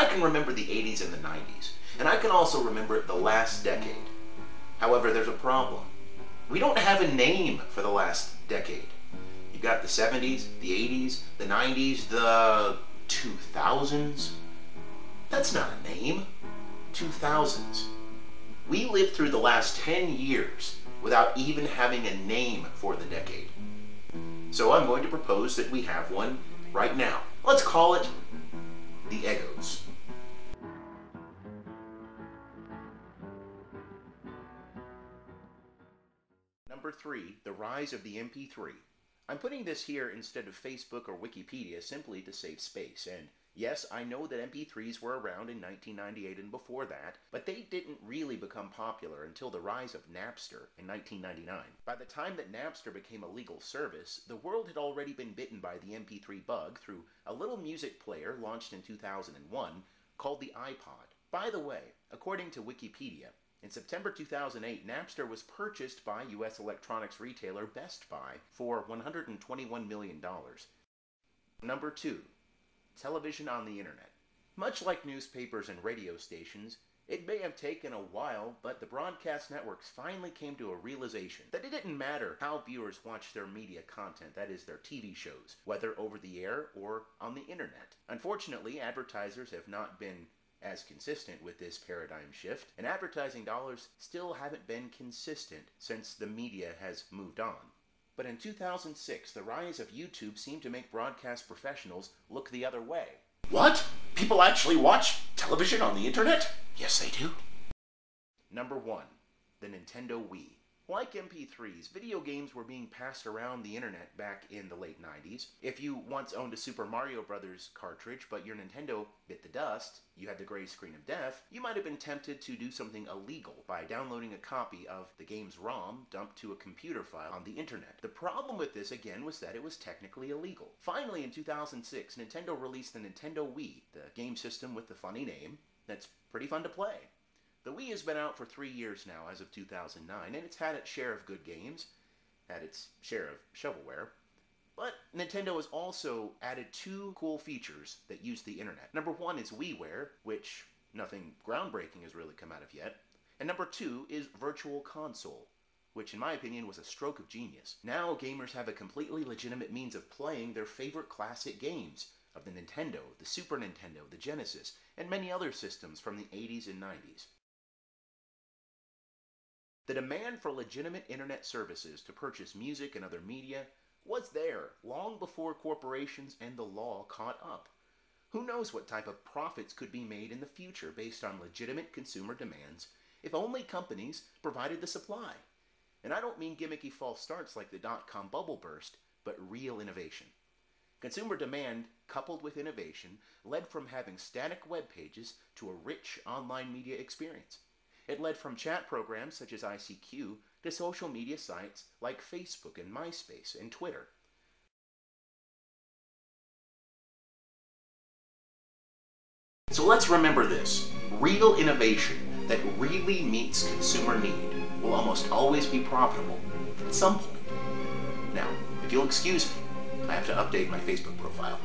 I can remember the 80s and the 90s, and I can also remember the last decade. However, there's a problem. We don't have a name for the last decade. You've got the 70s, the 80s, the 90s, the 2000s. That's not a name. 2000s. We lived through the last 10 years without even having a name for the decade. So I'm going to propose that we have one right now. Let's call it the eggos. Number 3, the rise of the MP3. I'm putting this here instead of Facebook or Wikipedia simply to save space, and yes, I know that MP3s were around in 1998 and before that, but they didn't really become popular until the rise of Napster in 1999. By the time that Napster became a legal service, the world had already been bitten by the MP3 bug through a little music player launched in 2001 called the iPod. By the way, according to Wikipedia, in September 2008, Napster was purchased by U.S. electronics retailer Best Buy for $121 million. Number 2. Television on the internet. Much like newspapers and radio stations, it may have taken a while, but the broadcast networks finally came to a realization that it didn't matter how viewers watched their media content, that is, their TV shows, whether over the air or on the internet. Unfortunately, advertisers have not been as consistent with this paradigm shift, and advertising dollars still haven't been consistent since the media has moved on. But in 2006, the rise of YouTube seemed to make broadcast professionals look the other way. What? People actually watch television on the internet? Yes, they do. Number 1. The Nintendo Wii. Like MP3s, video games were being passed around the internet back in the late 90s. If you once owned a Super Mario Bros. Cartridge, but your Nintendo bit the dust, you had the gray screen of death, you might have been tempted to do something illegal by downloading a copy of the game's ROM dumped to a computer file on the internet. The problem with this, again, was that it was technically illegal. Finally, in 2006, Nintendo released the Nintendo Wii, the game system with the funny name that's pretty fun to play. The Wii has been out for 3 years now, as of 2009, and it's had its share of good games, had its share of shovelware, but Nintendo has also added 2 cool features that use the internet. Number 1 is WiiWare, which nothing groundbreaking has really come out of yet, and number 2 is Virtual Console, which in my opinion was a stroke of genius. Now gamers have a completely legitimate means of playing their favorite classic games of the Nintendo, the Super Nintendo, the Genesis, and many other systems from the 80s and 90s. The demand for legitimate internet services to purchase music and other media was there long before corporations and the law caught up. Who knows what type of profits could be made in the future based on legitimate consumer demands if only companies provided the supply. And I don't mean gimmicky false starts like the dot-com bubble burst, but real innovation. Consumer demand, coupled with innovation, led from having static web pages to a rich online media experience. It led from chat programs such as ICQ to social media sites like Facebook and MySpace and Twitter. So let's remember this. Real innovation that really meets consumer need will almost always be profitable at some point. Now, if you'll excuse me, I have to update my Facebook profile.